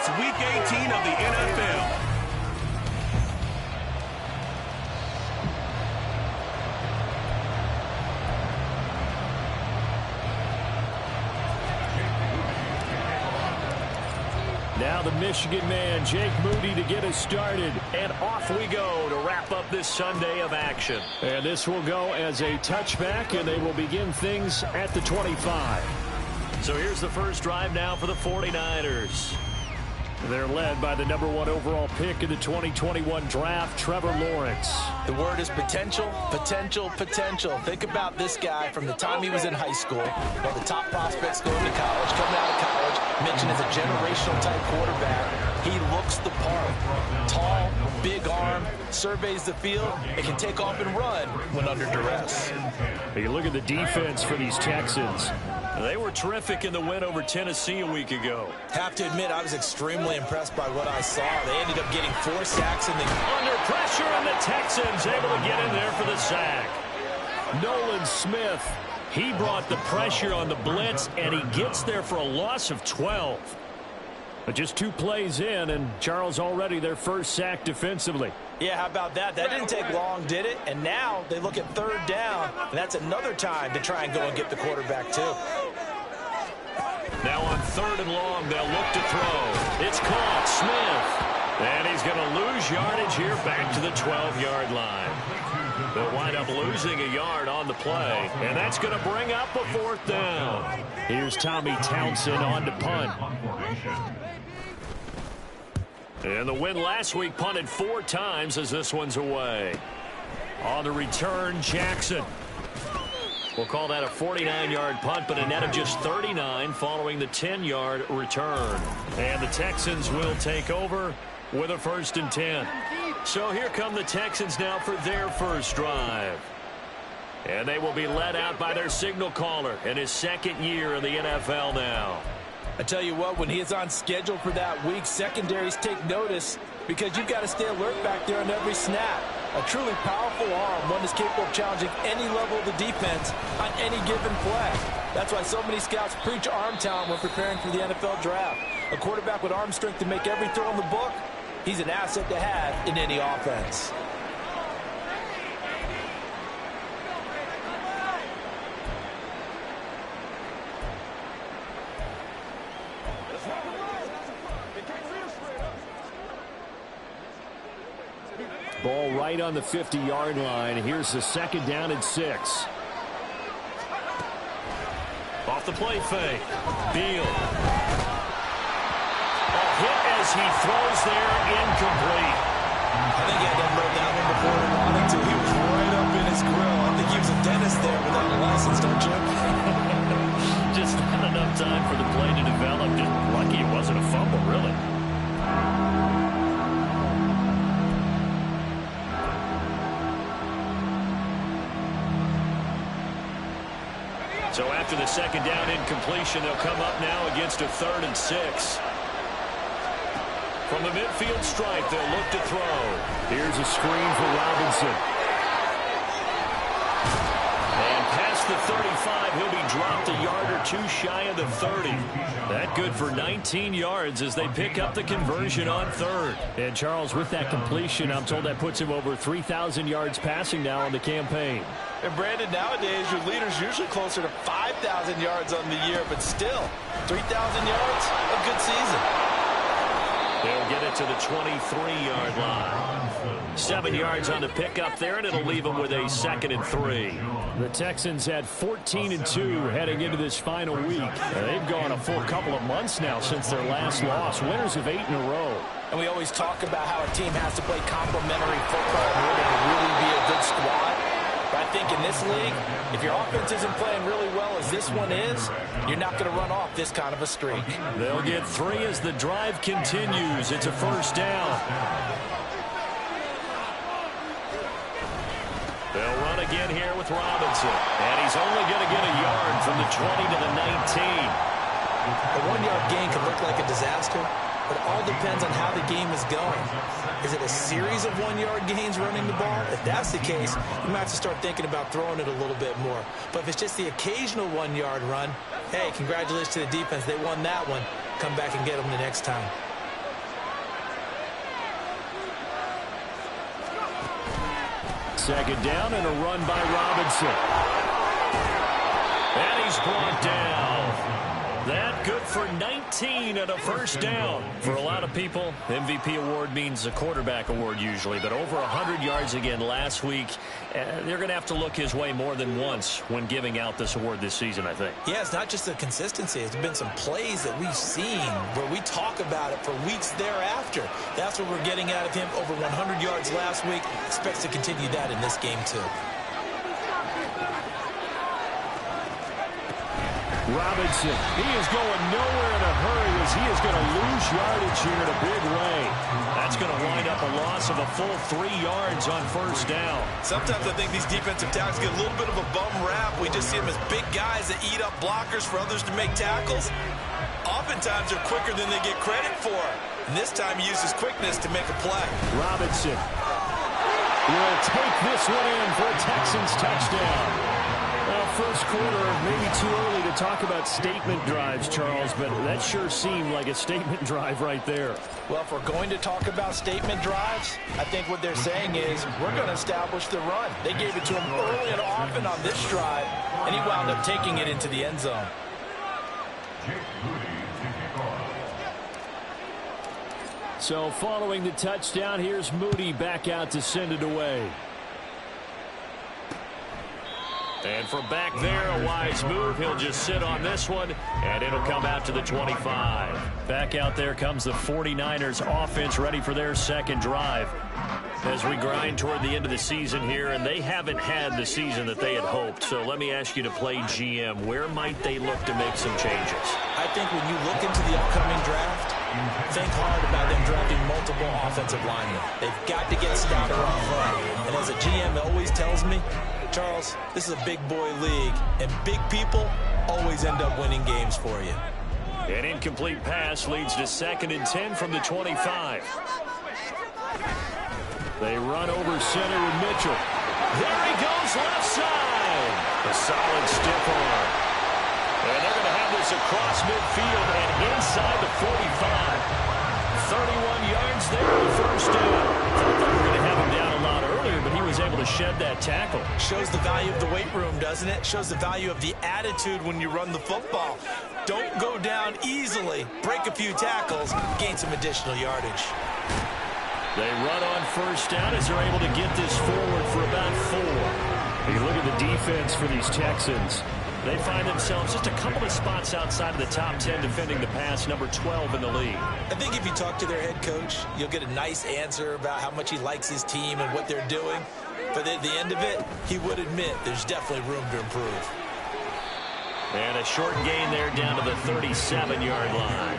It's Week 18 of the NFL. Now the Michigan man, Jake Moody, to get us started. And off we go to wrap up this Sunday of action. And this will go as a touchback, and they will begin things at the 25. So here's the first drive now for the 49ers. They're led by the #1 overall pick in the 2021 draft, Trevor Lawrence. The word is potential, potential, potential. Think about this guy from the time he was in high school. One of the top prospects going to college, coming out of college, mentioned as a generational type quarterback. He looks the part. Tall, big arm, surveys the field, and can take off and run when under duress. You look at the defense for these Texans. They were terrific in the win over Tennessee a week ago. Have to admit, I was extremely impressed by what I saw. They ended up getting 4 sacks in the... Under pressure, and the Texans able to get in there for the sack. Nolan Smith, he brought the pressure on the blitz, and he gets there for a loss of 12. But just 2 plays in, and Charles already their first sack defensively. Yeah, how about that? That didn't take long, did it? And now they look at 3rd down, and that's another time to try and go and get the quarterback, too. Now on 3rd and long, they'll look to throw. It's caught, Smith. And he's going to lose yardage here back to the 12-yard line. They'll wind up losing a yard on the play, and that's going to bring up a 4th down. Here's Tommy Townsend on to punt. And the win last week punted 4 times as this one's away. On the return, Jackson. We'll call that a 49-yard punt, but a net of just 39 following the 10-yard return. And the Texans will take over with a 1st and 10. So here come the Texans now for their first drive. And they will be led out by their signal caller in his 2nd year in the NFL now. I tell you what, when he is on schedule for that week, secondaries take notice because you've got to stay alert back there on every snap. A truly powerful arm, one that's capable of challenging any level of the defense on any given play. That's why so many scouts preach arm talent when preparing for the NFL draft. A quarterback with arm strength to make every throw in the book, he's an asset to have in any offense. Ball right on the 50-yard line. Here's the 2nd down and 6. Off the play fake. Beal. A hit as he throws there, incomplete. I think he had to unload that one before he wanted to. He was right up in his grill. I think he was a dentist there without a license, don't you? Just not enough time for the play to develop. Just lucky it wasn't a fumble, really. So after the 2nd down incompletion, they'll come up now against a 3rd and 6. From the midfield stripe, they'll look to throw. Here's a screen for Robinson. And past the 35, he'll be dropped a yard or 2 shy of the 30. That good for 19 yards as they pick up the conversion on 3rd. And Charles, with that completion, I'm told that puts him over 3,000 yards passing now on the campaign. And Brandon, nowadays your leader's usually closer to 5,000 yards on the year, but still, 3,000 yards, a good season. They'll get it to the 23-yard line. 7 yards on the pickup there, and it'll leave them with a 2nd and 3. The Texans had 14-2 heading into this final week. They've gone a full couple of months now since their last loss. Winners of 8 in a row. And we always talk about how a team has to play complementary football in order to really be a good squad. But I think in this league, if your offense isn't playing really well as this one is, you're not going to run off this kind of a streak. They'll get 3 as the drive continues. It's a 1st down. They'll run again here with Robinson. And he's only going to get a yard from the 20 to the 19. A 1-yard gain can look like a disaster, but it all depends on how the game is going. Is it a series of 1-yard gains running the ball? If that's the case, you might have to start thinking about throwing it a little bit more. But if it's just the occasional 1-yard run, hey, congratulations to the defense. They won that one. Come back and get them the next time. Second down and a run by Robinson. And he's brought down. That good for 19 and a first down. For a lot of people, MVP award means a quarterback award usually, but over 100 yards again last week. They're going to have to look his way more than once when giving out this award this season, I think. Yeah, it's not just the consistency. It's been some plays that we've seen where we talk about it for weeks thereafter. That's what we're getting out of him. Over 100 yards last week. Expects to continue that in this game, too. Robinson, he is going nowhere in a hurry as he is going to lose yardage here in a big way. That's going to wind up a loss of a full 3 yards on first down. Sometimes I think these defensive tackles get a little bit of a bum rap. We just see them as big guys that eat up blockers for others to make tackles. Oftentimes they're quicker than they get credit for. And this time he uses quickness to make a play. Robinson will take this one in for a Texans touchdown. Well, first quarter, maybe too early to talk about statement drives, Charles, but that sure seemed like a statement drive right there. Well, if we're going to talk about statement drives, I think what they're saying is we're going to establish the run. They gave it to him early and often on this drive, and he wound up taking it into the end zone. So following the touchdown, here's Moody back out to send it away. And from back there, a wise move. He'll just sit on this one, and it'll come out to the 25. Back out there comes the 49ers offense ready for their second drive. As we grind toward the end of the season here, and they haven't had the season that they had hoped. So let me ask you to play GM. Where might they look to make some changes? I think when you look into the upcoming draft, think hard about them drafting multiple offensive linemen. They've got to get stout around front. And as a GM always tells me, Charles, this is a big boy league, and big people always end up winning games for you. An incomplete pass leads to 2nd and 10 from the 25. They run over center with Mitchell. There he goes left side. A solid stiff arm. And they're going to have this across midfield and inside the 45. 31 yards there on first down. Thought they were going to have him down a lot earlier, but he was able to shed that tackle. Shows the value of the weight room, doesn't it? Shows the value of the attitude when you run the football. Don't go down easily. Break a few tackles. Gain some additional yardage. They run on first down as they're able to get this forward for about 4. You look at the defense for these Texans. They find themselves just a couple of spots outside of the top 10 defending the pass, number 12 in the league. I think if you talk to their head coach, you'll get a nice answer about how much he likes his team and what they're doing. But at the end of it, he would admit there's definitely room to improve. And a short gain there down to the 37-yard line.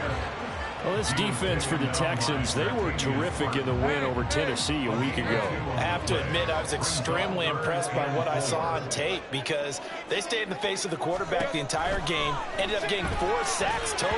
Well, this defense for the Texans, they were terrific in the win over Tennessee a week ago. I have to admit, I was extremely impressed by what I saw on tape because they stayed in the face of the quarterback the entire game, ended up getting 4 sacks total,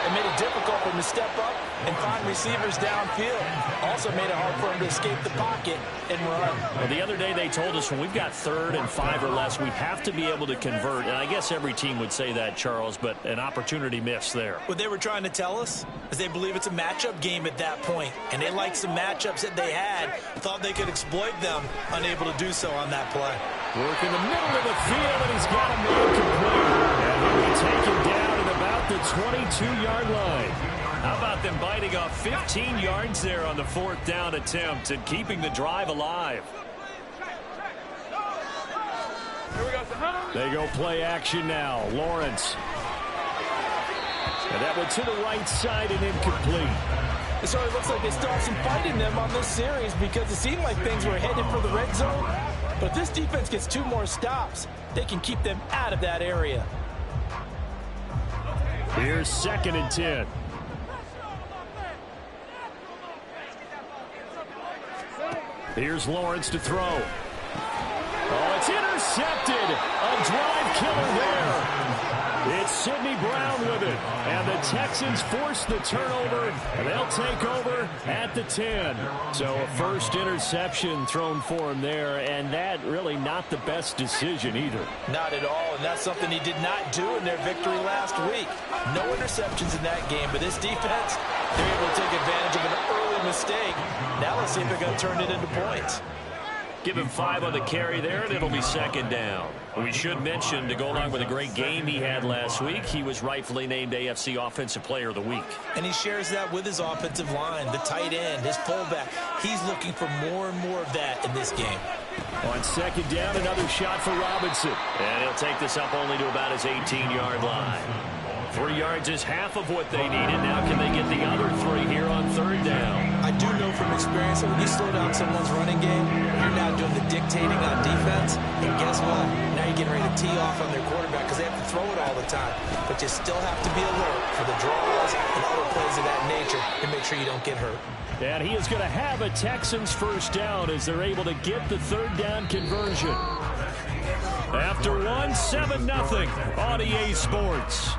and made it difficult for him to step up and find receivers downfield. Also made it hard for him to escape the pocket and run. Well, the other day they told us when we've got 3rd and 5 or less, we have to be able to convert. And I guess every team would say that, Charles, but an opportunity missed there. What they were trying to tell us is they believe it's a matchup game at that point, and they liked some matchups that they had, thought they could exploit them, unable to do so on that play. Work in the middle of the field, and he's got a man complete. And he'll be taken down at about the 22-yard line. How about them biting off 15 yards there on the 4th down attempt and keeping the drive alive? They go play action now. Lawrence. And that one to the right side and incomplete. It sort of looks like they still have some fight in them on this series because it seemed like things were headed for the red zone. But if this defense gets 2 more stops, they can keep them out of that area. Here's 2nd and 10. Here's Lawrence to throw. Oh, it's intercepted. A drive killer there. It's Sidney Brown with it. And the Texans force the turnover, and they'll take over at the 10. So a first interception thrown for him there, and that really not the best decision either. Not at all, and that's something he did not do in their victory last week. No interceptions in that game, but this defense, they're able to take advantage of an early mistake. Now let's see if they're going to turn it into points. Give him 5 on the carry there, and it'll be second down. We should mention, to go along with a great game he had last week, he was rightfully named AFC Offensive Player of the Week. And he shares that with his offensive line, the tight end, his fullback. He's looking for more and more of that in this game. On second down, another shot for Robinson. And he'll take this up only to about his 18-yard line. 3 yards is half of what they needed. Now can they get the other 3 here on third down? I do know from experience that when you slow down someone's running game, you're now doing the dictating on defense. And guess what? Now you're getting ready to tee off on their quarterback because they have to throw it all the time. But you still have to be alert for the draws and other plays of that nature to make sure you don't get hurt. And he is going to have a Texans first down as they're able to get the third down conversion. After 7-0 on EA Sports.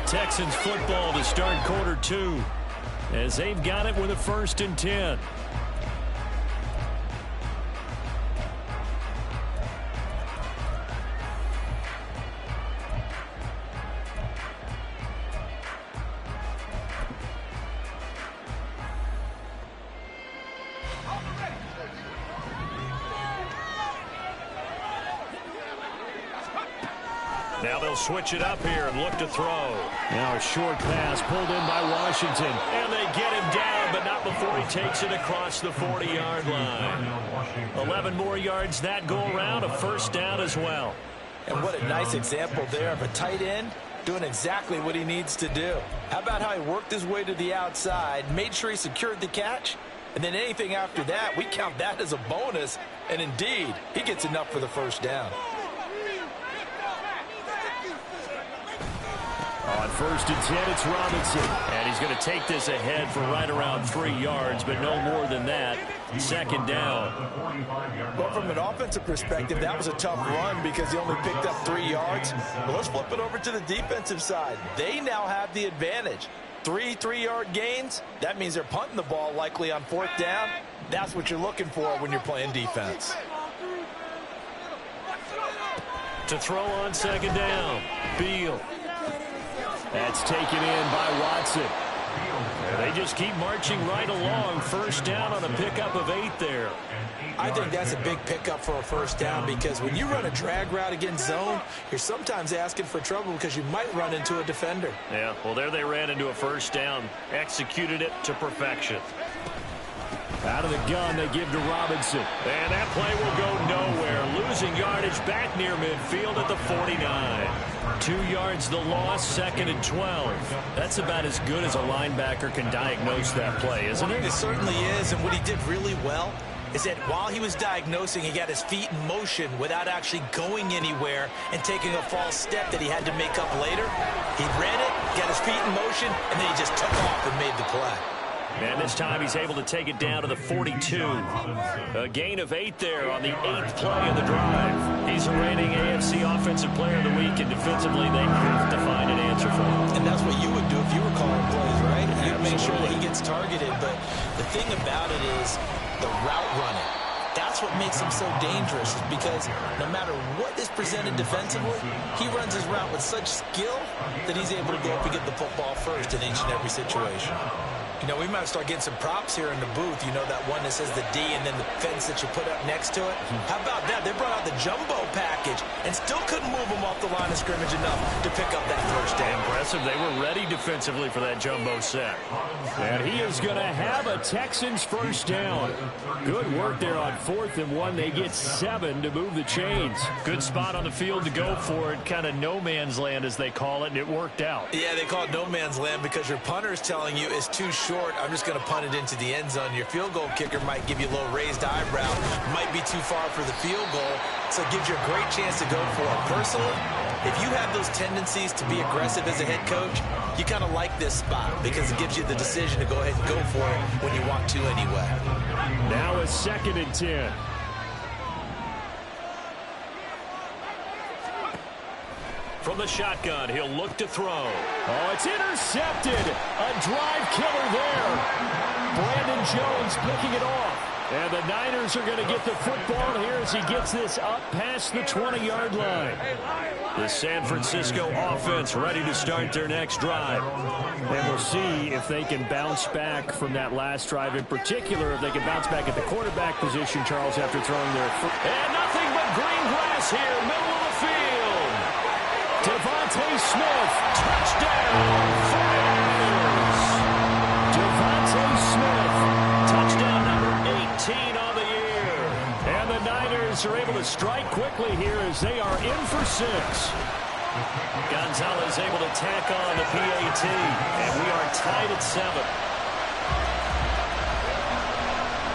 Texans football to start quarter 2 as they've got it with a 1st and 10. Now they'll switch it up here and look to throw. Now a short pass pulled in by Washington. And they get him down, but not before he takes it across the 40-yard line. 11 more yards that go around, a first down as well. And what a nice example there of a tight end doing exactly what he needs to do. How about how he worked his way to the outside, made sure he secured the catch, and then anything after that, we count that as a bonus. And indeed, he gets enough for the first down. On 1st and 10, it's Robinson. And he's going to take this ahead for right around 3 yards, but no more than that. Second down. Well, from an offensive perspective, that was a tough run because he only picked up 3 yards. But let's flip it over to the defensive side. They now have the advantage. 3 3-yard gains. That means they're punting the ball likely on 4th down. That's what you're looking for when you're playing defense. To throw on second down, Beal. That's taken in by Watson. They just keep marching right along. First down on a pickup of 8 there. I think that's a big pickup for a first down because when you run a drag route against zone, you're sometimes asking for trouble because you might run into a defender. Yeah, well, there they ran into a first down. Executed it to perfection. Out of the gun, they give to Robinson. And that play will go nowhere. Losing yardage back near midfield at the 49. 2 yards the loss, 2nd and 12. That's about as good as a linebacker can diagnose that play, isn't it? It certainly is, and what he did really well is that while he was diagnosing, he got his feet in motion without actually going anywhere and taking a false step that he had to make up later. He read it, got his feet in motion, and then he just took off and made the play. And this time he's able to take it down to the 42. A gain of 8 there on the 8th play of the drive. He's a reigning AFC Offensive Player of the Week, and defensively they have to find an answer for him. And that's what you would do if you were calling plays, right? You'd make sure that he gets targeted. But the thing about it is the route running. That's what makes him so dangerous, because no matter what is presented defensively, he runs his route with such skill that he's able to go up and get the football first in each and every situation. You know, we might start getting some props here in the booth. You know, that one that says the D and then the fence that you put up next to it? How about that? They brought out the jumbo package and still couldn't move them off the line of scrimmage enough to pick up that first down. Impressive. They were ready defensively for that jumbo set. And he is going to have a Texans first down. Good work there on 4th and 1. They get 7 to move the chains. Good spot on the field to go for it. Kind of no man's land, as they call it, and it worked out. Yeah, they call it no man's land because your punter is telling you it's too short. I'm just going to punt it into the end zone. Your field goal kicker might give you a little raised eyebrow. Might be too far for the field goal, so it gives you a great chance to go for it. Personally, if you have those tendencies to be aggressive as a head coach, you kind of like this spot because it gives you the decision to go ahead and go for it when you want to anyway. Now a 2nd and 10. From the shotgun, he'll look to throw. Oh, it's intercepted. A drive killer there. Brandon Jones picking it off. And the Niners are going to get the football here as he gets this up past the 20-yard line. The San Francisco offense ready to start their next drive. And we'll see if they can bounce back from that last drive. In particular, if they can bounce back at the quarterback position, Charles, after throwing their... And nothing but green grass here, middle of the field. Devontae Smith, touchdown, Flyers. Devontae Smith, touchdown number 18 on the year. And the Niners are able to strike quickly here as they are in for 6. Gonzalez able to tack on the PAT, and we are tied at 7.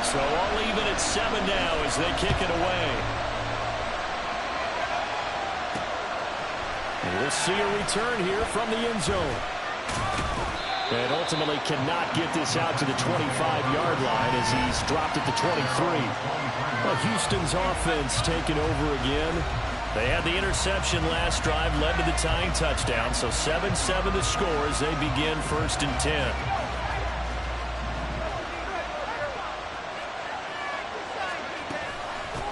So all even at 7 now as they kick it away. And we'll see a return here from the end zone. And ultimately cannot get this out to the 25-yard line as he's dropped at the 23. Well, Houston's offense taking over again. They had the interception last drive, led to the tying touchdown. So 7-7 to score as they begin 1st and 10.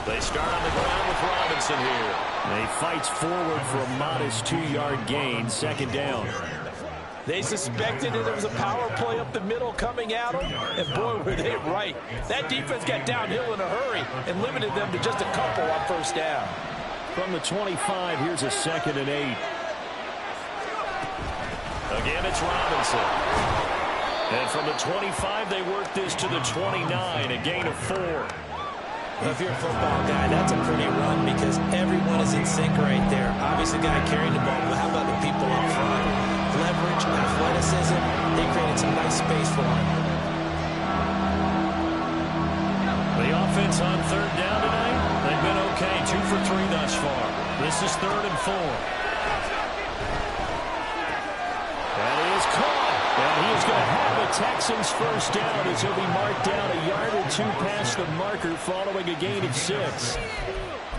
They start on the ground with Robinson here. And he fights forward for a modest 2-yard gain, 2nd down. They suspected that there was a power play up the middle coming at them, and boy, were they right. That defense got downhill in a hurry and limited them to just a couple on 1st down. From the 25, here's a 2nd and 8. Again, it's Robinson. And from the 25, they work this to the 29, a gain of 4. Well, if you're a football guy, that's a pretty run because everyone is in sync right there. Obviously, the guy carrying the ball, but how about the people up front? Leverage, athleticism, they created some nice space for him. The offense on 3rd down tonight, they've been okay, 2 for 3 thus far. This is 3rd and 4. That is caught. And he is going to have the Texans 1st down as he'll be marked down a yard or 2 past the marker following a gain of 6.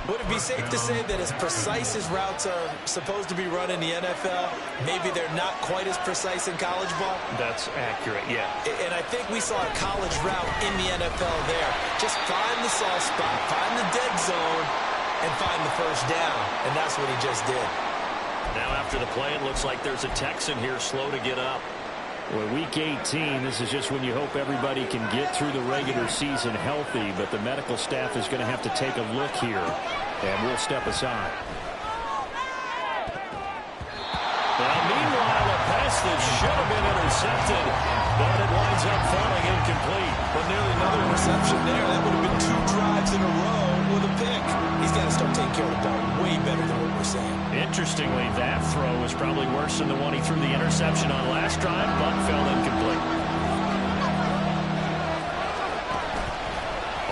Would it be safe to say that as precise as routes are supposed to be run in the NFL, maybe they're not quite as precise in college ball? That's accurate, yeah. And I think we saw a college route in the NFL there. Just find the soft spot, find the dead zone, and find the 1st down. And that's what he just did. Now after the play, it looks like there's a Texan here slow to get up. Well, week 18, this is just when you hope everybody can get through the regular season healthy, but the medical staff is going to have to take a look here, and we'll step aside. Now, meanwhile, a pass that should have been intercepted, but it winds up falling incomplete. But nearly another interception there. That would have been 2 drives in a row with a pick. He's got to start taking care of the ball way better than what we're saying. Interestingly, that throw was probably worse than the one he threw the interception on last drive, but fell incomplete.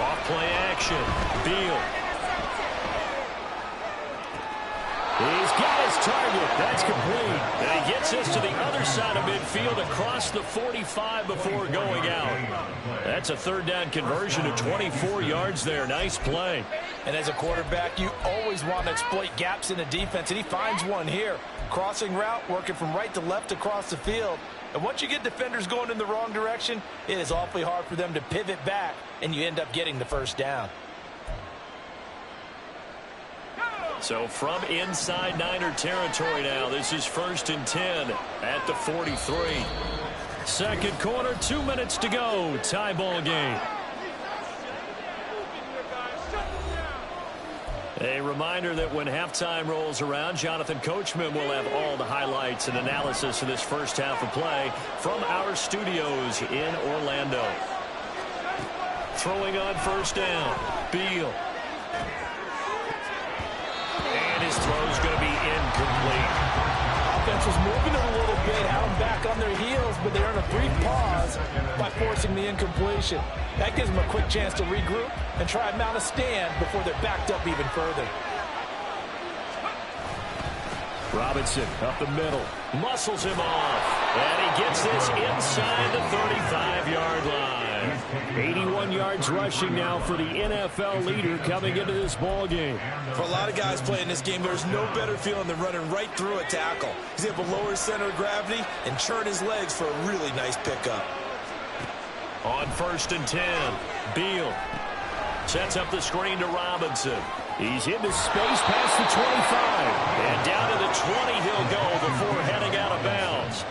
Off play action. Beal. He's got his target. That's complete. And he gets us to the other side of midfield across the 45 before going out. That's a 3rd down conversion of 24 yards there. Nice play. And as a quarterback, you always want to exploit gaps in the defense, and he finds one here. Crossing route, working from right to left across the field. And once you get defenders going in the wrong direction, it is awfully hard for them to pivot back, and you end up getting the 1st down. So from inside Niner territory now, this is 1st and 10 at the 43. 2nd quarter, 2 minutes to go. Tie ball game. A reminder that when halftime rolls around, Jonathan Coachman will have all the highlights and analysis of this 1st half of play from our studios in Orlando. Throwing on 1st down, Beal. And his throw's going to be incomplete. Offense was moving it a little bit, had them back on their heels, but they earn a brief pause by forcing the incompletion. That gives them a quick chance to regroup and try and mount a stand before they're backed up even further. Robinson up the middle. Muscles him off. And he gets this inside the 35-yard line. 81 yards rushing now for the NFL leader coming into this ball game. For a lot of guys playing this game, there's no better feeling than running right through a tackle. He's able to lower his center of gravity and churn his legs for a really nice pickup. On 1st and 10, Beal sets up the screen to Robinson. He's into space past the 25. And down to the 20 he'll go before heading out of bounds.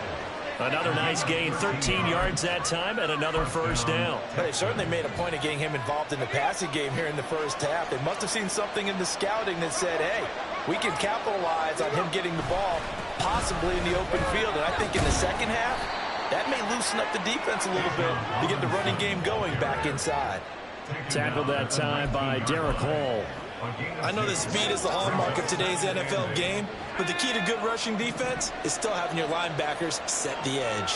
Another nice gain, 13 yards that time, and another first down. They certainly made a point of getting him involved in the passing game here in the first half. They must have seen something in the scouting that said, hey, we can capitalize on him getting the ball, possibly in the open field. And I think in the second half, that may loosen up the defense a little bit to get the running game going back inside. Tackled that time by Derek Hall. I know that speed is the hallmark of today's NFL game, but the key to good rushing defense is still having your linebackers set the edge.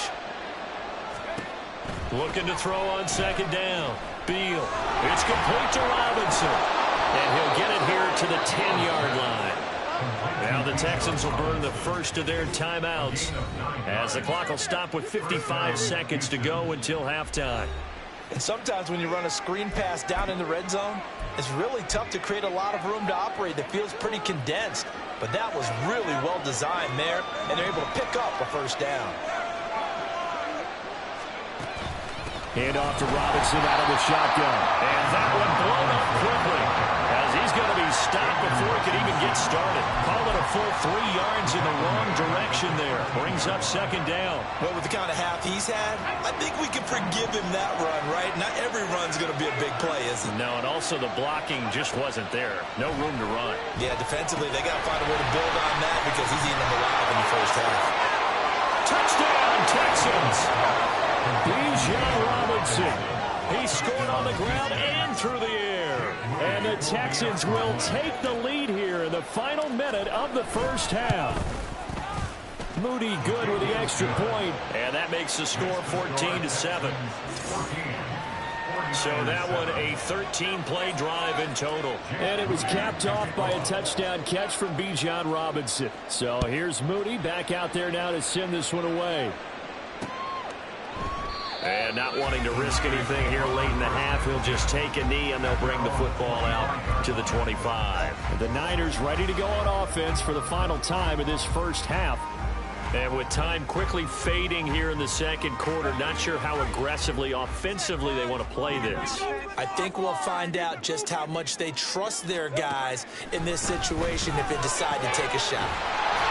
Looking to throw on second down. Beal. It's complete to Robinson. And he'll get it here to the 10-yard line. Now the Texans will burn the first of their timeouts as the clock will stop with 55 seconds to go until halftime. And sometimes when you run a screen pass down in the red zone, it's really tough to create a lot of room to operate that feels pretty condensed. But that was really well designed there, and they're able to pick up a first down. Hand off to Robinson out of the shotgun. And that one blown up quickly as he's going to be stopped before he can even get started. Call it a full 3 yards in the wrong direction there. Brings up second down. Well, with the kind of half he's had, I think we can forgive him that run, right? Not every run's going to be a big play, is it? No, and also the blocking just wasn't there. No room to run. Yeah, defensively, they got to find a way to build on that because he's eating them alive in the first half. Touchdown, Texans! Bijan Robinson. He scored on the ground and through the air. And the Texans will take the lead here in the final minute of the first half. Moody good with the extra point. And that makes the score 14-7. So that one a 13-play drive in total. And it was capped off by a touchdown catch from Bijan Robinson. So here's Moody back out there now to send this one away. And not wanting to risk anything here late in the half, he'll just take a knee and they'll bring the football out to the 25. The Niners ready to go on offense for the final time of this first half. And with time quickly fading here in the second quarter, not sure how aggressively, offensively they want to play this. I think we'll find out just how much they trust their guys in this situation if they decide to take a shot.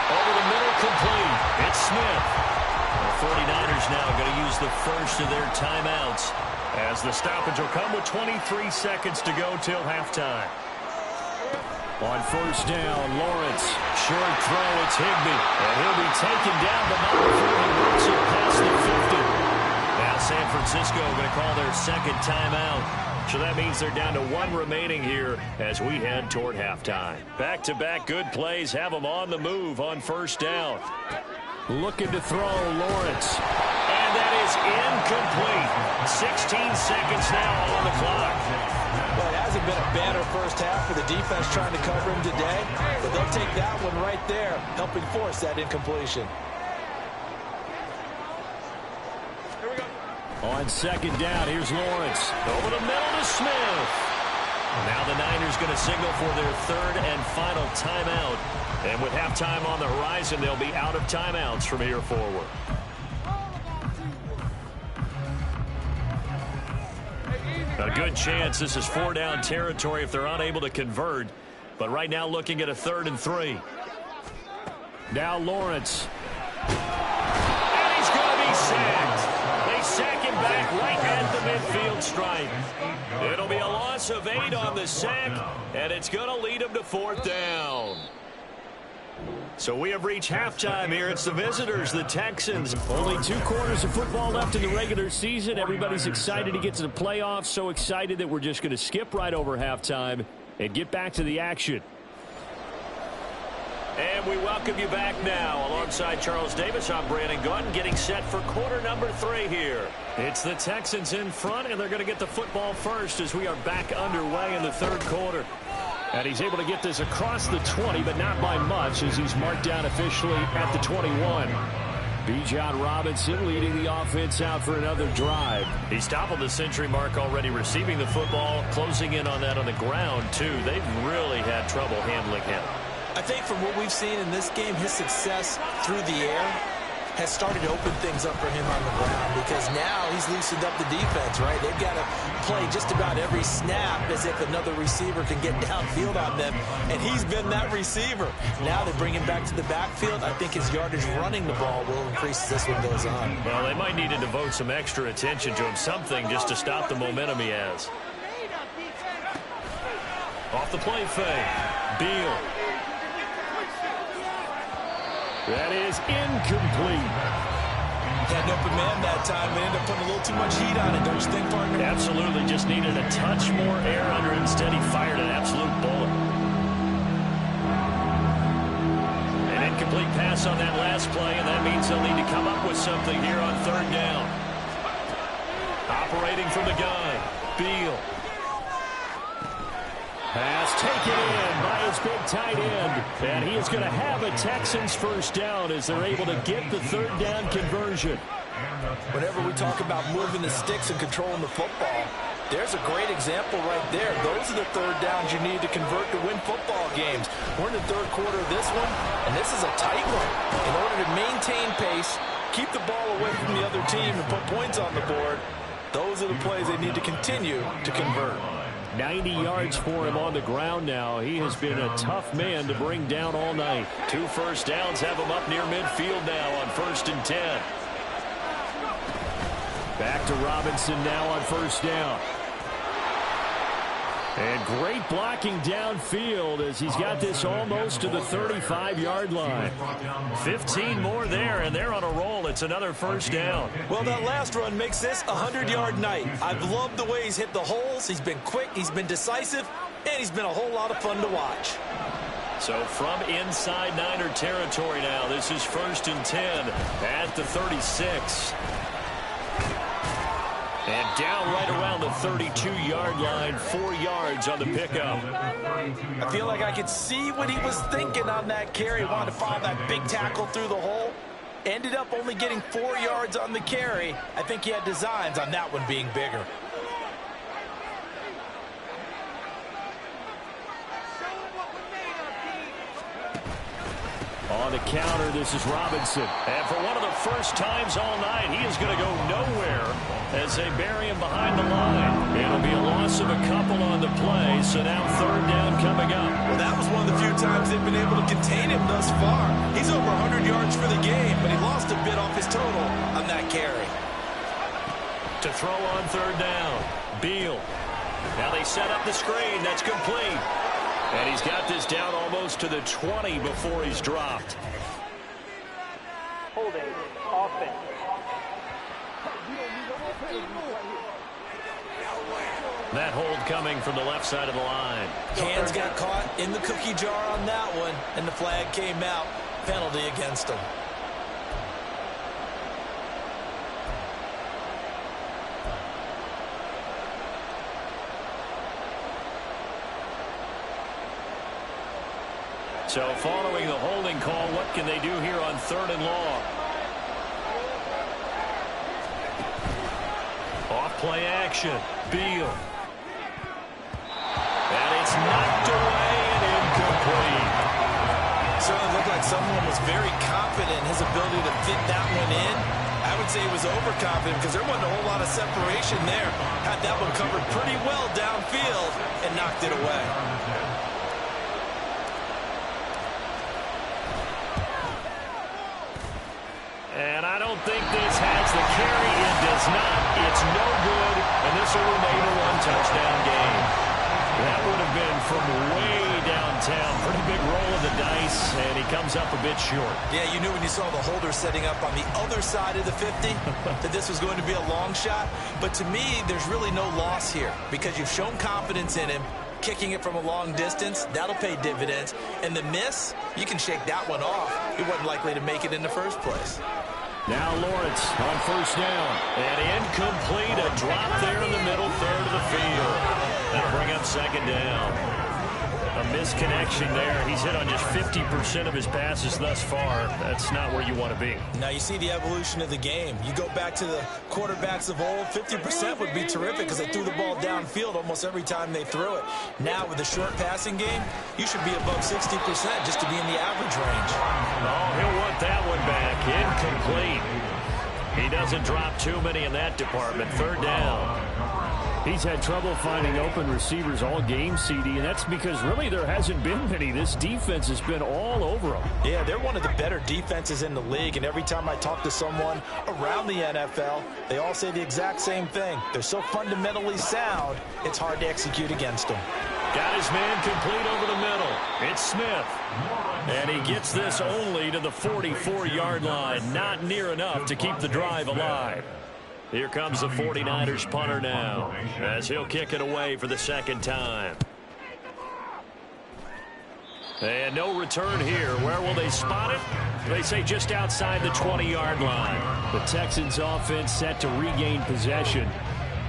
Over the middle, complete. It's Smith. The 49ers now going to use the first of their timeouts as the stoppage will come with 23 seconds to go till halftime. On first down, Lawrence. Short throw, it's Higbee. And he'll be taken down, but not before he works it past the 50. Now San Francisco going to call their second timeout. So that means they're down to one remaining here as we head toward halftime. Back-to-back good plays have them on the move on first down. Looking to throw, Lawrence. And that is incomplete. 16 seconds now on the clock. Well, it hasn't been a banner first half for the defense trying to cover him today, but they'll take that one right there, helping force that incompletion. Here we go. On second down, here's Lawrence. Over the middle to Smith. Now the Niners going to signal for their third and final timeout. And with halftime on the horizon, they'll be out of timeouts from here forward. A good chance this is 4-down territory if they're unable to convert. But right now looking at a 3rd and 3. Now Lawrence. And he's going to be sacked. They sack him back right at the midfield stripe. It'll be a loss of 8 on the sack, and it's going to lead him to 4th down. So we have reached halftime here. It's the visitors, the Texans. Only 2 quarters of football left in the regular season. Everybody's excited to get to the playoffs. So excited that we're just going to skip right over halftime and get back to the action. And we welcome you back now. Alongside Charles Davis, I'm Brandon Gaudin, getting set for quarter number 3 here. It's the Texans in front, and they're going to get the football first as we are back underway in the 3rd quarter. And he's able to get this across the 20, but not by much, as he's marked down officially at the 21. Bijan Robinson leading the offense out for another drive. He's toppled the century mark already, receiving the football, closing in on that on the ground, too. They've really had trouble handling him. I think from what we've seen in this game, his success through the air has started to open things up for him on the ground because now he's loosened up the defense, right? They've got to play just about every snap as if another receiver can get downfield on them, and he's been that receiver. Now they bring him back to the backfield. I think his yardage running the ball will increase as this one goes on. Well, they might need to devote some extra attention to him, something just to stop the momentum he has. Off the play fake, Beal. That is incomplete. Had an open man that time, but ended up putting a little too much heat on it, don't you think, partner? Absolutely, just needed a touch more air under it. Instead, he fired an absolute bullet. An incomplete pass on that last play, and that means they'll need to come up with something here on third down. Operating from the gun, Beal. Pass taken in by his big tight end. And he is going to have a Texans first down as they're able to get the third down conversion. Whenever we talk about moving the sticks and controlling the football, there's a great example right there. Those are the third downs you need to convert to win football games. We're in the third quarter of this one, and this is a tight one. In order to maintain pace, keep the ball away from the other team, and put points on the board, those are the plays they need to continue to convert. 90 yards for him on the ground now. He has been a tough man to bring down all night. 2 first downs have him up near midfield now on 1st and 10. Back to Robinson now on first down. And great blocking downfield as he's got this almost to the 35-yard line. 15 more there, and they're on a roll. It's another first down. Well, that last run makes this a 100-yard night. I've loved the way he's hit the holes. He's been quick, he's been decisive, and he's been a whole lot of fun to watch. So from inside Niner territory now, this is 1st and 10 at the 36. And down right around the 32-yard line, 4 yards on the pickup. I feel like I could see what he was thinking on that carry. Wanted to follow that big tackle through the hole. Ended up only getting 4 yards on the carry. I think he had designs on that one being bigger. On the counter, this is Robinson. And for one of the first times all night, he is going to go nowhere as they bury him behind the line. It'll be a loss of a couple on the play, so now third down coming up. Well, that was one of the few times they've been able to contain him thus far. He's over 100 yards for the game, but he lost a bit off his total on that carry. To throw on third down, Beal. Now they set up the screen. That's complete. And he's got this down almost to the 20 before he's dropped. Holding offense. That hold coming from the left side of the line. Hands got caught in the cookie jar on that one, and the flag came out. Penalty against him. So following the holding call, what can they do here on third and long? Off play action, Beal. And it's knocked away and incomplete. Certainly looked like someone was very confident in his ability to fit that one in. I would say he was overconfident because there wasn't a whole lot of separation there. Had that one covered pretty well downfield and knocked it away. And I don't think this has the carry. It does not. It's no good, and this will remain a one-touchdown game. That would have been from way downtown. Pretty big roll of the dice, and he comes up a bit short. Yeah, you knew when you saw the holder setting up on the other side of the 50 that this was going to be a long shot. But to me, there's really no loss here because you've shown confidence in him. Kicking it from a long distance, that'll pay dividends. And the miss, you can shake that one off. He wasn't likely to make it in the first place. Now Lawrence on first down. And incomplete, a drop there in the middle third of the field. That'll bring up second down. A misconnection there. He's hit on just 50% of his passes thus far. That's not where you want to be. Now you see the evolution of the game. You go back to the quarterbacks of old, 50% would be terrific because they threw the ball downfield almost every time they threw it. Now with the short passing game, you should be above 60% just to be in the average range. Oh, he'll want that one back. Incomplete. He doesn't drop too many in that department. Third down. He's had trouble finding open receivers all game, CD, and that's because really there hasn't been many. This defense has been all over them. Yeah, they're one of the better defenses in the league, and every time I talk to someone around the NFL, they all say the exact same thing. They're so fundamentally sound, it's hard to execute against them. Got his man complete over the middle. It's Smith. And he gets this only to the 44-yard line. Not near enough to keep the drive alive. Here comes the 49ers punter now, as he'll kick it away for the second time. And no return here. Where will they spot it? They say just outside the 20-yard line. The Texans offense set to regain possession.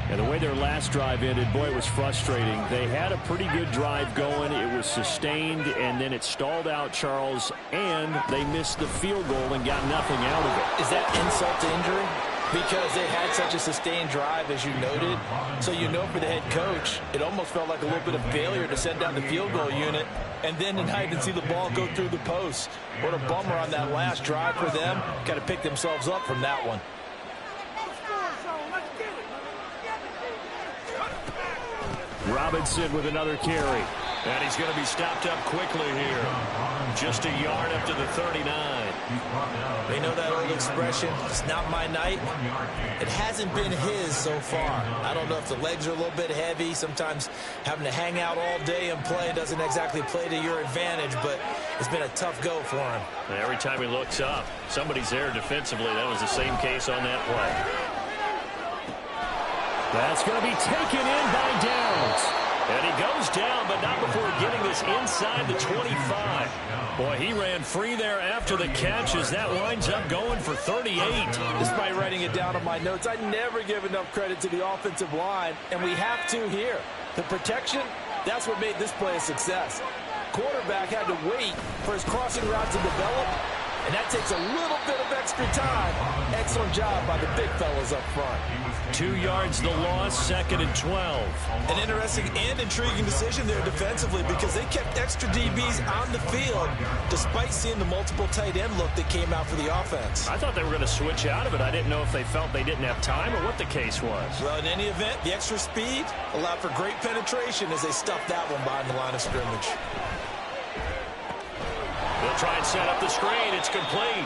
And the way their last drive ended, boy, it was frustrating. They had a pretty good drive going. It was sustained, and then it stalled out, Charles, and they missed the field goal and got nothing out of it. Is that insult to injury? Because they had such a sustained drive, as you noted. So you know for the head coach, it almost felt like a little bit of failure to send down the field goal unit. And then tonight to see the ball go through the post. What a bummer on that last drive for them. Got to pick themselves up from that one. Robinson with another carry. And he's going to be stopped up quickly here. Just a yard up to the 39. They know that old expression, it's not my night. It hasn't been his so far. I don't know if the legs are a little bit heavy. Sometimes having to hang out all day and play doesn't exactly play to your advantage, but it's been a tough go for him. And every time he looks up, somebody's there defensively. That was the same case on that play. That's going to be taken in by Downs. And he goes down, but not before getting this inside the 25. Boy, he ran free there after the catch as that winds up going for 38. Despite writing it down on my notes, I never give enough credit to the offensive line, and we have to here. The protection, that's what made this play a success. Quarterback had to wait for his crossing route to develop, and that takes a little bit of extra time. Excellent job by the big fellas up front. 2 yards the loss, 2nd and 12. An interesting and intriguing decision there defensively because they kept extra DBs on the field despite seeing the multiple tight end look that came out for the offense. I thought they were going to switch out of it. I didn't know if they felt they didn't have time or what the case was. Well, in any event, the extra speed allowed for great penetration as they stuffed that one behind the line of scrimmage. They'll try and set up the screen. It's complete.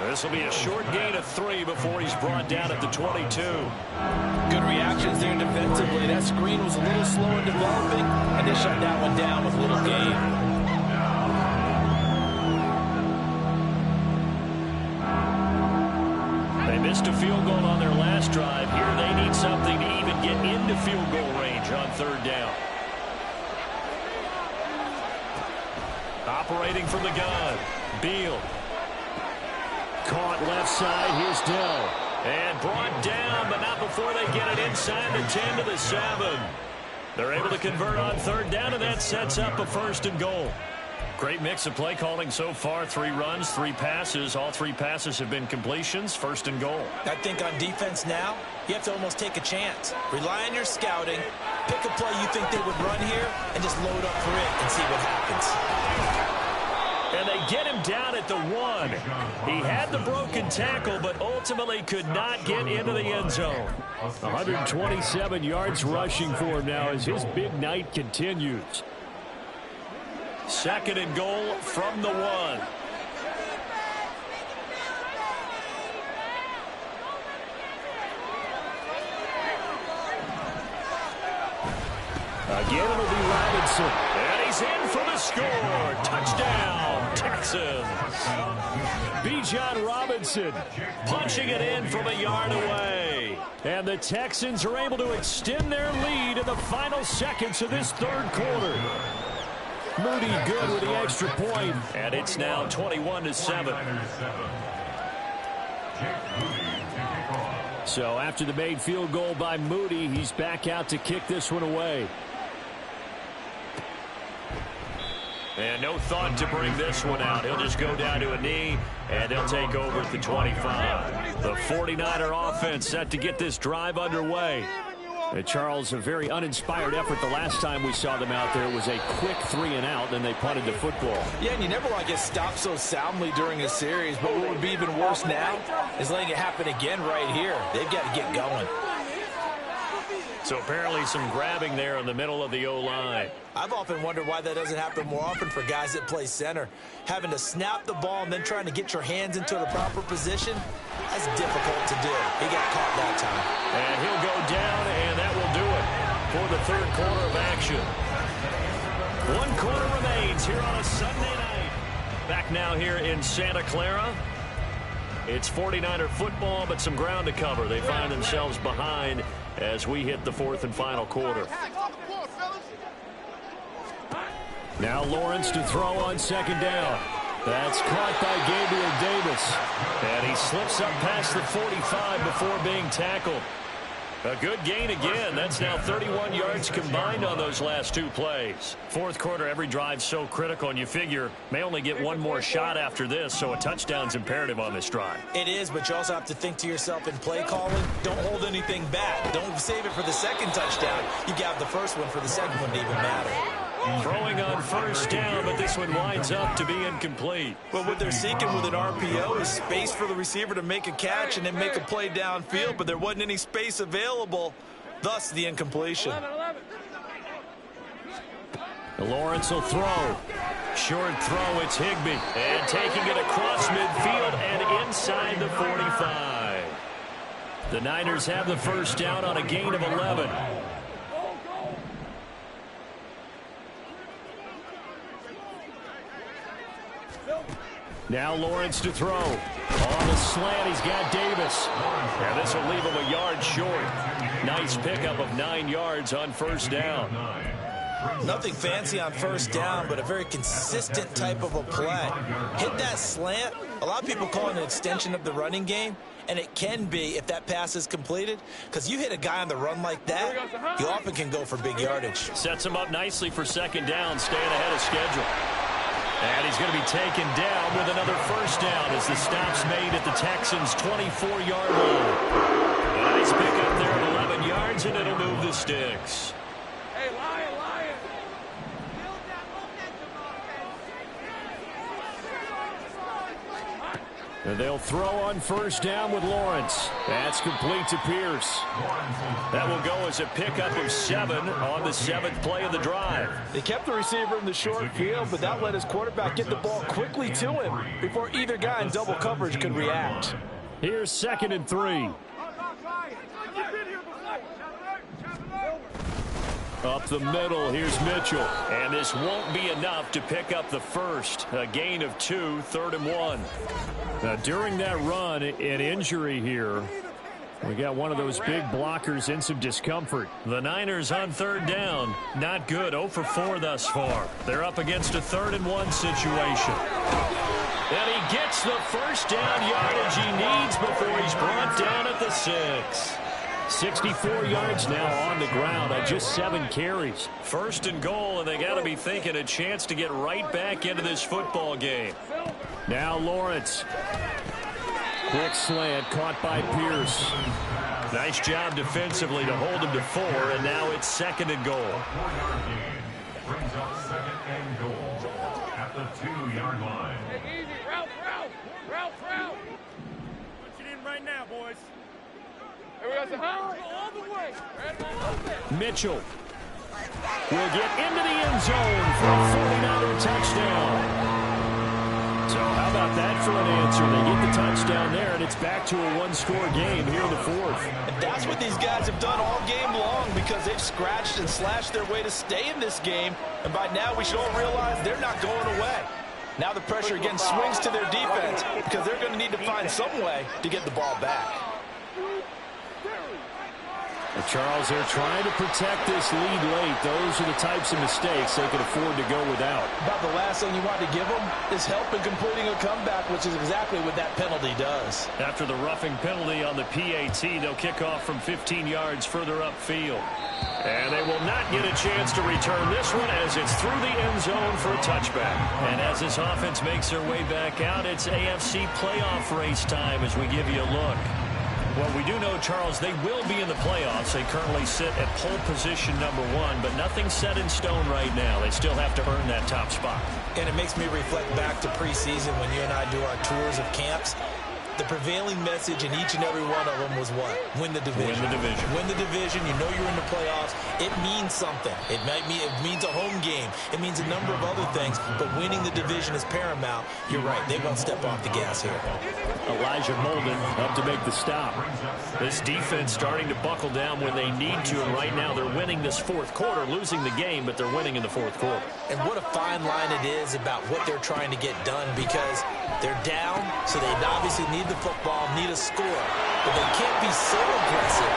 This will be a short gain of 3 before he's brought down at the 22. Good reactions there defensively. That screen was a little slow in developing, and they shut that one down with a little gain. They missed a field goal on their last drive. Here they need something to even get into field goal range on 3rd down. Operating from the gun, Beal. Caught left side. Here's Dell. And brought down, but not before they get it inside the 10 to the 7. They're able to convert on 3rd down, and that sets up a 1st and goal. Great mix of play calling so far. 3 runs, 3 passes. All 3 passes have been completions. 1st and goal. I think on defense now, you have to almost take a chance. Rely on your scouting. Pick a play you think they would run here, and just load up for it and see what happens. And they get him down at the 1. He had the broken tackle, but ultimately could not get into the end zone. 127 yards rushing for him now as his big night continues. 2nd and goal from the 1. Again, it'll be Robinson. And he's in for the score. Touchdown, Texans. Bijan Robinson punching it in from a yard away. And the Texans are able to extend their lead in the final seconds of this 3rd quarter. Moody good with the extra point. And it's now 21-7. So after the made field goal by Moody, he's back out to kick this one away. And no thought to bring this one out. He'll just go down to a knee, and they'll take over at the 25. The 49er offense set to get this drive underway. Charles, a very uninspired effort the last time we saw them out there. It was a quick 3-and-out, then they punted the football. Yeah, and you never want to get stopped so soundly during a series, but what would be even worse now is letting it happen again right here. They've got to get going. So apparently some grabbing there in the middle of the O-line. I've often wondered why that doesn't happen more often for guys that play center. Having to snap the ball and then trying to get your hands into the proper position, that's difficult to do. He got caught that time. And he'll go down, and that will do it for the third quarter of action. 1 quarter remains here on a Sunday night. Back now here in Santa Clara. It's 49er football, but some ground to cover. They find themselves behind as we hit the fourth and final quarter. Now Lawrence to throw on second down. That's caught by Gabriel Davis. And he slips up past the 45 before being tackled. A good gain again. That's now 31 yards combined on those last 2 plays. Fourth quarter, every drive's so critical, and you figure may only get one more shot after this, so a touchdown's imperative on this drive. It is, but you also have to think to yourself in play calling, don't hold anything back. Don't save it for the second touchdown. You got the first one for the second one to even matter. Throwing on first down, but this one winds up to be incomplete. Well, what they're seeking with an RPO is space for the receiver to make a catch and then make a play downfield, but there wasn't any space available, thus the incompletion. Lawrence will throw. Short throw, it's Higbee. And taking it across midfield and inside the 45. The Niners have the first down on a gain of 11. Now Lawrence to throw. On the slant, he's got Davis. And this will leave him a yard short. Nice pickup of 9 yards on first down. Nothing fancy on first down, but a very consistent type of a play. Hit that slant. A lot of people call it an extension of the running game, and it can be if that pass is completed, because you hit a guy on the run like that, you often can go for big yardage. Sets him up nicely for second down, staying ahead of schedule. And he's going to be taken down with another first down as the stop's made at the Texans' 24-yard line. A nice pickup there of 11 yards, and it'll move the sticks. Hey, Lion. And they'll throw on first down with Lawrence. That's complete to Pierce. That will go as a pickup of 7 on the 7th play of the drive. They kept the receiver in the short field, but that let his quarterback get the ball quickly to him before either guy in double coverage could react. Here's 2nd and 3. Up the middle, here's Mitchell. And this won't be enough to pick up the first. A gain of 2, 3rd and 1. Now, during that run, an injury here. We got one of those big blockers in some discomfort. The Niners on third down. Not good. 0 for 4 thus far. They're up against a 3rd and 1 situation. And he gets the first down yardage he needs before he's brought down at the 6. 64 yards now on the ground on just 7 carries. 1st and goal, and they got to be thinking a chance to get right back into this football game. Now Lawrence. Quick slant caught by Pierce. Nice job defensively to hold him to 4, and now it's 2nd and goal. Brings up 2nd and goal at the 2-yard line. Hey, easy. Route. Put it in right now, boys. Here we go. All the way. Mitchell will get into the end zone for a 49er touchdown. So how about that for an answer? They get the touchdown there, and it's back to a one-score game here in the 4th. And that's what these guys have done all game long, because they've scratched and slashed their way to stay in this game. And by now we should all realize they're not going away. Now the pressure again swings to their defense, because they're going to need to find some way to get the ball back. And Charles, they're trying to protect this lead late. Those are the types of mistakes they can afford to go without. About the last thing you want to give them is help in completing a comeback, which is exactly what that penalty does. After the roughing penalty on the PAT, they'll kick off from 15 yards further upfield. And they will not get a chance to return this one as it's through the end zone for a touchback. And as this offense makes their way back out, it's AFC playoff race time as we give you a look. Well, we do know, Charles, they will be in the playoffs. They currently sit at pole position #1, but nothing's set in stone right now. They still have to earn that top spot. And it makes me reflect back to preseason when you and I do our tours of camps. The prevailing message in each and every one of them was what? Win the division. Win the division. Win the division. You know you're in the playoffs. It means something. It means a home game. It means a number of other things, but winning the division is paramount. You're right. They won't step off the gas here. Elijah Molden up to make the stop. This defense starting to buckle down when they need to, and right now they're winning this fourth quarter, losing the game, but they're winning in the fourth quarter. And what a fine line it is about what they're trying to get done, because they're down, so they obviously need the football, need a score, but they can't be so aggressive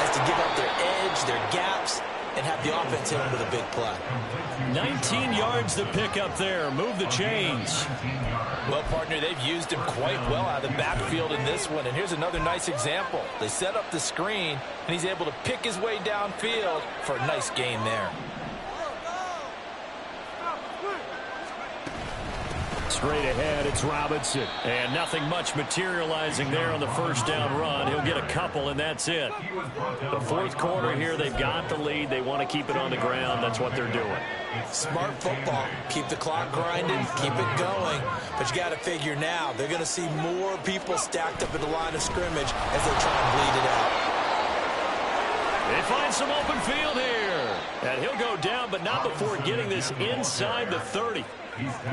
as to give up their edge, their gaps, and have the offense hit them with a big play. 19 yards to pick up there. Move the chains. Well, partner, they've used him quite well out of the backfield in this one. And here's another nice example. They set up the screen, and he's able to pick his way downfield for a nice gain there. Straight ahead, it's Robinson. And nothing much materializing there on the first down run. He'll get a couple, and that's it. The fourth quarter here, they've got the lead. They want to keep it on the ground. That's what they're doing. Smart football. Keep the clock grinding, keep it going. But you got to figure now, they're going to see more people stacked up at the line of scrimmage as they try and bleed it out. They find some open field here. And he'll go down, but not before getting this inside the 30.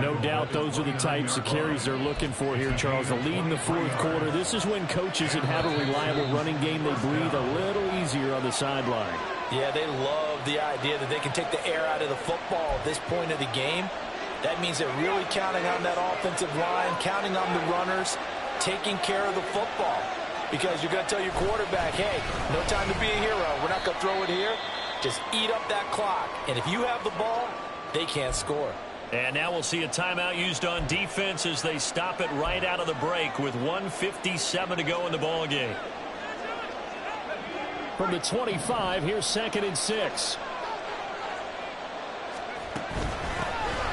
No doubt those are the types of carries they're looking for here, Charles. The lead in the fourth quarter. This is when coaches that have a reliable running game, they breathe a little easier on the sideline. Yeah, they love the idea that they can take the air out of the football at this point of the game. That means they're really counting on that offensive line, counting on the runners, taking care of the football. Because you're going to tell your quarterback, hey, no time to be a hero. We're not going to throw it here. Just eat up that clock. And if you have the ball, they can't score. And now we'll see a timeout used on defense as they stop it right out of the break with 1:57 to go in the ball game. From the 25, here's 2nd and 6.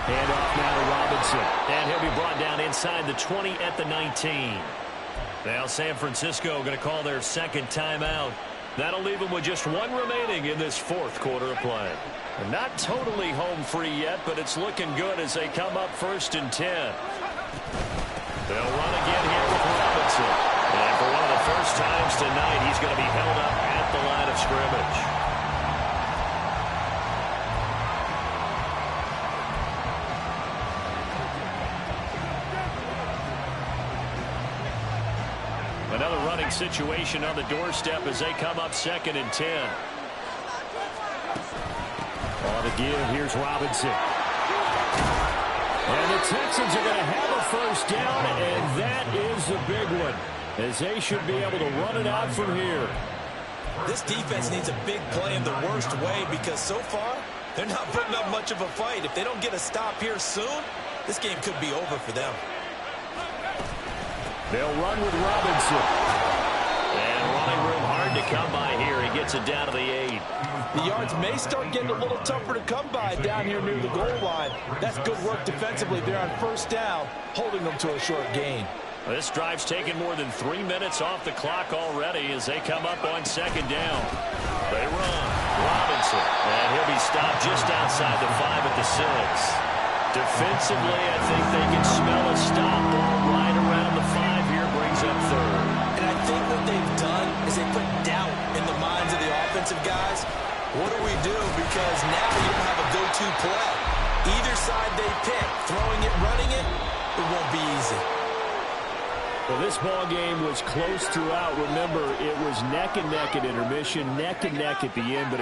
Hand off now to Robinson. And he'll be brought down inside the 20 at the 19. Now San Francisco going to call their second timeout. That'll leave them with just one remaining in this fourth quarter of play. They're not totally home free yet, but it's looking good as they come up 1st and 10. They'll run again here with Robinson. And for one of the first times tonight, he's going to be held up at the line of scrimmage. Another running situation on the doorstep as they come up 2nd and 10. On the give, here's Robinson. And the Texans are going to have a first down, and that is the big one, as they should be able to run it out from here. This defense needs a big play in the worst way, because so far, they're not putting up much of a fight. If they don't get a stop here soon, this game could be over for them. They'll run with Robinson. And running room hard to come by here. He gets it down to the 8. The yards may start getting a little tougher to come by down here near the goal line. That's good work defensively there on first down, holding them to a short gain. This drive's taken more than 3 minutes off the clock already as they come up on 2nd down. They run. Robinson. And he'll be stopped just outside the 5 at the 6. Defensively, I think they can smell a stop ball right around the 5 here. Brings up 3rd. And I think what they've done is they put doubt in the minds of the offensive guys. What do we do? Because now you don't have a go-to play. Either side they pick, throwing it, running it, it won't be easy. Well, this ball game was close throughout. Remember, it was neck and neck at intermission, neck and neck at the end. But